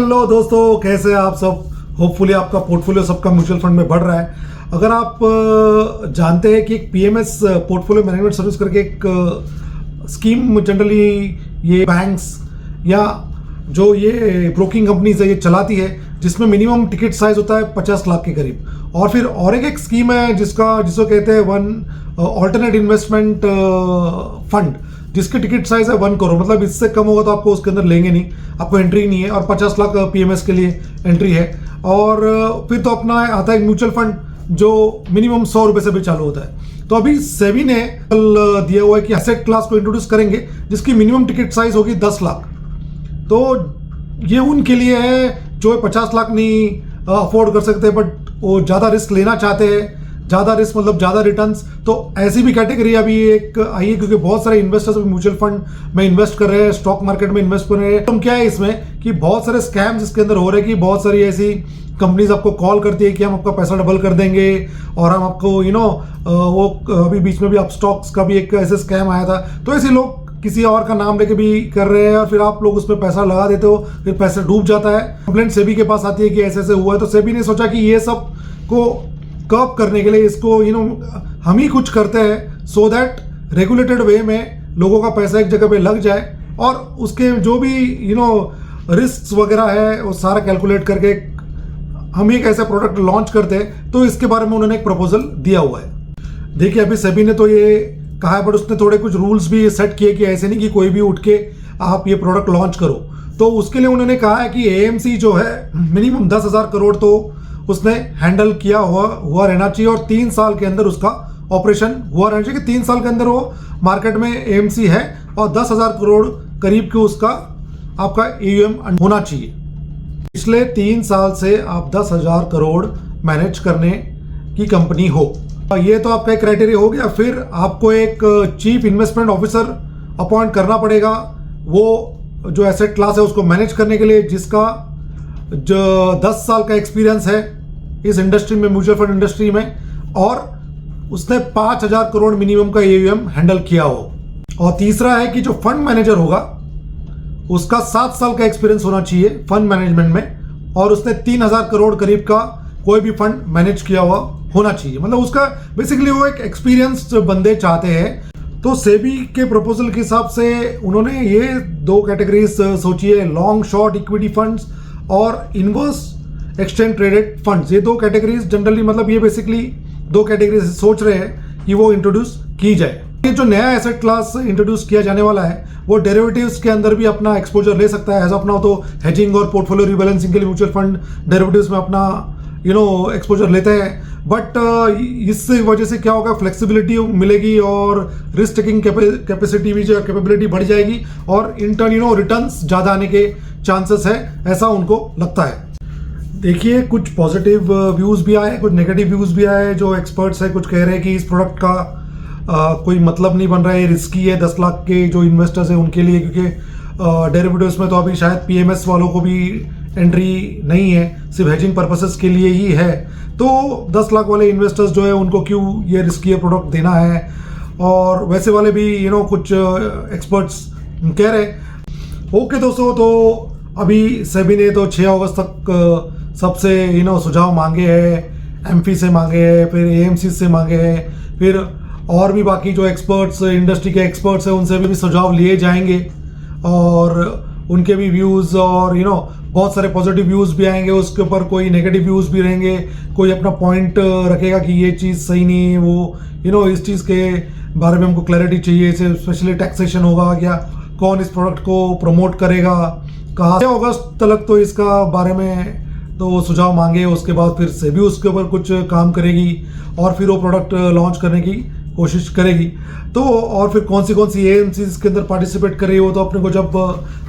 Hello दोस्तों, कैसे हैं आप सब। होपफुली आपका पोर्टफोलियो सबका म्यूचुअल फंड में बढ़ रहा है। अगर आप जानते हैं कि एक पीएमएस पोर्टफोलियो मैनेजमेंट सर्विस करके एक स्कीम जनरली ये बैंक्स या जो ये ब्रोकिंग कंपनीज है ये चलाती है, जिसमें मिनिमम टिकट साइज होता है 50 लाख के करीब। और फिर और एक स्कीम है जिसको कहते हैं वन ऑल्टरनेट इन्वेस्टमेंट फंड, जिसकी टिकट साइज है 1 करोड़। मतलब इससे कम होगा तो आपको उसके अंदर लेंगे नहीं, आपको एंट्री नहीं है। और 50 लाख पीएमएस के लिए एंट्री है। और फिर तो अपना आता है म्यूचुअल फंड जो मिनिमम 100 रुपए से भी चालू होता है। तो अभी सेबी ने कल दिया हुआ है कि एसेट क्लास को इंट्रोड्यूस करेंगे जिसकी मिनिमम टिकट साइज होगी 10 लाख। तो ये उनके लिए है जो 50 लाख नहीं अफोर्ड कर सकते बट वो ज़्यादा रिस्क लेना चाहते हैं। ज़्यादा रिस्क मतलब ज़्यादा रिटर्न्स, तो ऐसी भी कैटेगरी अभी एक आई है, क्योंकि बहुत सारे इन्वेस्टर्स अभी म्यूचुअल फंड में इन्वेस्ट कर रहे हैं, स्टॉक मार्केट में इन्वेस्ट कर रहे हैं। तो क्या है इसमें कि बहुत सारे स्कैम्स इसके अंदर हो रहे हैं कि बहुत सारी ऐसी कंपनीज आपको कॉल करती है कि हम आपका पैसा डबल कर देंगे और हम आपको वो अभी बीच में भी अप स्टॉक्स का भी एक ऐसे स्कैम आया था। तो ऐसे लोग किसी और का नाम लेके भी कर रहे हैं और फिर आप लोग उसमें पैसा लगा देते हो, फिर पैसा डूब जाता है। कंप्लेंट सेबी के पास आती है कि ऐसे ऐसे हुआ है। तो सेबी ने सोचा कि ये सब को कर्व करने के लिए इसको हम ही कुछ करते हैं सो दैट रेगुलेटेड वे में लोगों का पैसा एक जगह पे लग जाए और उसके जो भी रिस्क वगैरह है वो सारा कैलकुलेट करके हम एक ऐसा प्रोडक्ट लॉन्च करते हैं। तो इसके बारे में उन्होंने एक प्रपोजल दिया हुआ है। देखिए अभी सेबी ने तो ये कहा है, बट उसने थोड़े कुछ रूल्स भी सेट किए कि ऐसे नहीं कि कोई भी उठ के आप ये प्रोडक्ट लॉन्च करो। तो उसके लिए उन्होंने कहा है कि एएमसी जो है मिनिमम 10,000 करोड़ तो उसने हैंडल किया हुआ रहना चाहिए और 3 साल के अंदर उसका ऑपरेशन हुआ रहना चाहिए कि 3 साल के अंदर वो मार्केट में एएमसी है और 10,000 करोड़ करीब के उसका आपका एयूएम होना चाहिए। पिछले 3 साल से आप 10,000 करोड़ मैनेज करने की कंपनी हो। ये तो आपका एक क्राइटेरिया हो गया। फिर आपको एक चीफ इन्वेस्टमेंट ऑफिसर अपॉइंट करना पड़ेगा, वो जो एसेट क्लास है उसको मैनेज करने के लिए, जिसका जो 10 साल का एक्सपीरियंस है इस इंडस्ट्री में, म्यूचुअल फंड इंडस्ट्री में, और उसने 5,000 करोड़ मिनिमम का एयूएम हैंडल किया हो। और तीसरा है कि जो फंड मैनेजर होगा उसका 7 साल का एक्सपीरियंस होना चाहिए फंड मैनेजमेंट में और उसने 3,000 करोड़ करीब का कोई भी फंड मैनेज किया हुआ होना चाहिए। मतलब उसका बेसिकली वो एक एक्सपीरियंस्ड बंदे चाहते हैं। तो सेबी के प्रपोजल के हिसाब से उन्होंने ये 2 कैटेगरीज सोची है, लॉन्ग शॉर्ट इक्विटी फंड्स और इनवर्स एक्सचेंज ट्रेडेड फंड्स। ये 2 कैटेगरीज जनरली, मतलब ये बेसिकली 2 कैटेगरीज सोच रहे हैं कि वो इंट्रोड्यूस की जाए। ये जो नया एसेट क्लास इंट्रोड्यूस किया जाने वाला है वो डेरिवेटिव्स के अंदर भी अपना एक्सपोजर ले सकता है। एज ऑफ नाउ तो हेजिंग और पोर्टफोलियो रिबैलेंसिंग के लिए म्यूचुअल फंड डेरिवेटिव्स में अपना एक्सपोजर लेते हैं। बट इस वजह से क्या होगा, फ्लेक्सिबिलिटी मिलेगी और रिस्क टेकिंग कैपेसिटी भी जो कैपेबिलिटी बढ़ जाएगी और इन टर्न रिटर्न्स ज़्यादा आने के चांसेस है, ऐसा उनको लगता है। देखिए कुछ पॉजिटिव व्यूज़ भी आए, कुछ नेगेटिव व्यूज़ भी आए। जो एक्सपर्ट्स है कुछ कह रहे हैं कि इस प्रोडक्ट का कोई मतलब नहीं बन रहा है, रिस्की है 10 लाख के जो इन्वेस्टर्स हैं उनके लिए, क्योंकि डेरिवेटिव्स में तो अभी शायद पीएमएस वालों को भी एंट्री नहीं है, सिर्फ हेजिंग पर्पसेस के लिए ही है। तो 10 लाख वाले इन्वेस्टर्स जो है उनको क्यों ये रिस्की प्रोडक्ट देना है। और वैसे वाले भी कुछ एक्सपर्ट्स कह रहे हैं। ओके दोस्तों, तो अभी सेबी ने तो 6 अगस्त तक सबसे सुझाव मांगे हैं, एमफी से मांगे हैं, फिर एएमसी से मांगे हैं, फिर और भी बाकी जो एक्सपर्ट्स इंडस्ट्री के एक्सपर्ट्स हैं उनसे भी सुझाव लिए जाएंगे और उनके भी व्यूज़ और बहुत सारे पॉजिटिव व्यूज़ भी आएंगे, उसके ऊपर कोई नेगेटिव व्यूज़ भी रहेंगे। कोई अपना पॉइंट रखेगा कि ये चीज़ सही नहीं है, वो इस चीज़ के बारे में हमको क्लैरिटी चाहिए, स्पेशली टैक्सेशन होगा क्या, कौन इस प्रोडक्ट को प्रमोट करेगा, कहाँ से अगस्त तक तो इसका बारे में तो सुझाव मांगे। उसके बाद फिर सेबी उसके ऊपर कुछ काम करेगी और फिर वो प्रोडक्ट लॉन्च करने की कोशिश करेगी। तो और फिर कौन सी एएमसीज के अंदर पार्टिसिपेट कर रही है वो तो अपने को जब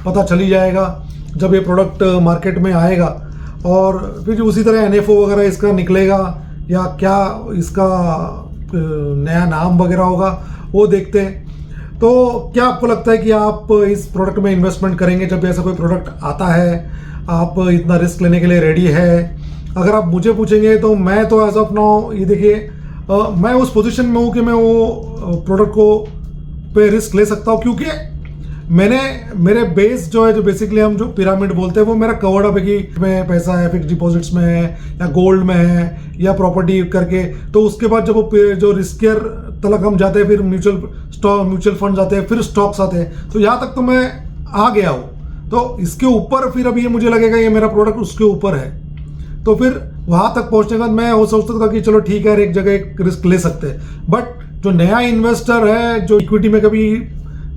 पता चली जाएगा, जब ये प्रोडक्ट मार्केट में आएगा। और फिर उसी तरह एनएफओ वगैरह इसका निकलेगा या क्या इसका नया नाम वगैरह होगा वो देखते हैं। तो क्या आपको लगता है कि आप इस प्रोडक्ट में इन्वेस्टमेंट करेंगे जब ऐसा कोई प्रोडक्ट आता है? आप इतना रिस्क लेने के लिए रेडी है? अगर आप मुझे पूछेंगे तो मैं तो एज ऑफ नाउ ये देखिए मैं उस पोजीशन में हूँ कि मैं वो प्रोडक्ट को पे रिस्क ले सकता हूँ, क्योंकि मेरे बेस जो है, जो बेसिकली हम जो पिरामिड बोलते हैं, वो मेरा कवर्ड अप है कि में पैसा है, फिक्स डिपॉजिट्स में है या गोल्ड में है या प्रॉपर्टी करके। तो उसके बाद जब वो जो रिस्कियर तलक हम जाते हैं, फिर म्यूचुअल फंड आते हैं, फिर स्टॉक्स आते हैं, तो यहाँ तक तो मैं आ गया हूँ। तो इसके ऊपर फिर अभी ये मुझे लगेगा ये मेरा प्रोडक्ट उसके ऊपर है, तो फिर वहाँ तक पहुँचने के बाद मैं वो सोचता था कि चलो ठीक है यार, एक जगह एक रिस्क ले सकते हैं। बट जो नया इन्वेस्टर है, जो इक्विटी में कभी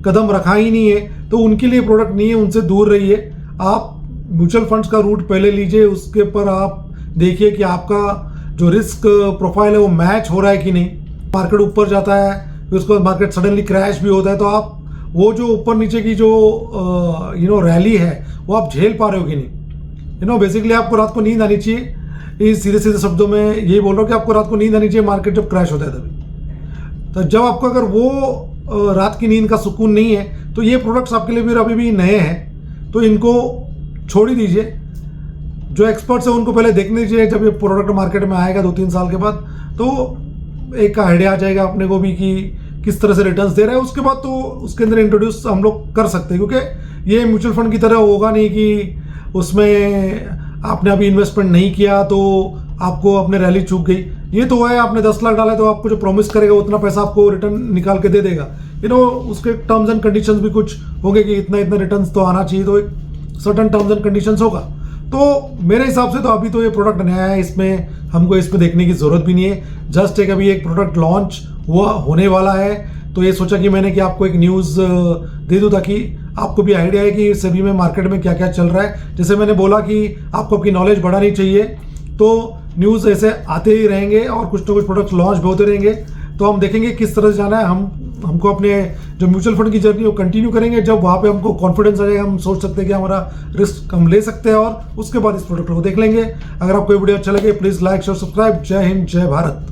कदम रखा ही नहीं है, तो उनके लिए प्रोडक्ट नहीं है, उनसे दूर रहिए। आप म्यूचुअल फंड्स का रूट पहले लीजिए, उसके पर आप देखिए कि आपका जो रिस्क प्रोफाइल है वो मैच हो रहा है कि नहीं। मार्केट ऊपर जाता है, फिर उसके बाद मार्केट सडनली क्रैश भी होता है, तो आप वो जो ऊपर नीचे की जो रैली है वो आप झेल पा रहे हो कि नहीं। बेसिकली आपको रात को नींद आनी चाहिए। इस सीधे सीधे शब्दों में यही बोल रहा हूँ कि आपको रात को नींद आनी चाहिए मार्केट जब क्रैश होता है तभी। तो जब आपको अगर वो रात की नींद का सुकून नहीं है, तो ये प्रोडक्ट्स आपके लिए भी अभी भी नए हैं, तो इनको छोड़ ही दीजिए। जो एक्सपर्ट्स हैं उनको पहले देखने दीजिए, जब ये प्रोडक्ट मार्केट में आएगा 2-3 साल के बाद, तो एक आइडिया आ जाएगा अपने को भी कि किस तरह से रिटर्न्स दे रहा है। उसके बाद तो उसके अंदर इंट्रोड्यूस हम लोग कर सकते हैं, क्योंकि ये म्यूचुअल फंड की तरह होगा नहीं कि उसमें आपने अभी इन्वेस्टमेंट नहीं किया तो आपको अपने रैली चूक गई। ये तो है, आपने 10 लाख डाला तो आपको जो प्रॉमिस करेगा उतना पैसा आपको रिटर्न निकाल के दे देगा। उसके टर्म्स एंड कंडीशंस भी कुछ होंगे कि इतना इतना रिटर्न्स तो आना चाहिए, तो एक सर्टन टर्म्स एंड कंडीशंस होगा। तो मेरे हिसाब से तो अभी तो ये प्रोडक्ट नया है, इसमें हमको इसमें देखने की जरूरत भी नहीं है। जस्ट एक अभी एक प्रोडक्ट लॉन्च हुआ होने वाला है, तो ये सोचा कि मैंने कि आपको एक न्यूज़ दे दूँ ताकि आपको भी आइडिया है कि सभी में मार्केट में क्या क्या चल रहा है। जैसे मैंने बोला कि आपको आपकी नॉलेज बढ़ानी चाहिए, तो न्यूज़ ऐसे आते ही रहेंगे और कुछ ना कुछ प्रोडक्ट्स लॉन्च भी होते रहेंगे। तो हम देखेंगे किस तरह से जाना है। हमको अपने जो म्यूचुअल फंड की जर्नी वो कंटिन्यू करेंगे। जब वहाँ पे हमको कॉन्फिडेंस आ जाएगा, हम सोच सकते हैं कि हमारा रिस्क हम ले सकते हैं, और उसके बाद इस प्रोडक्ट को देख लेंगे। अगर आपको वीडियो अच्छा लगे प्लीज़ लाइक शेयर सब्सक्राइब। जय हिंद, जय भारत।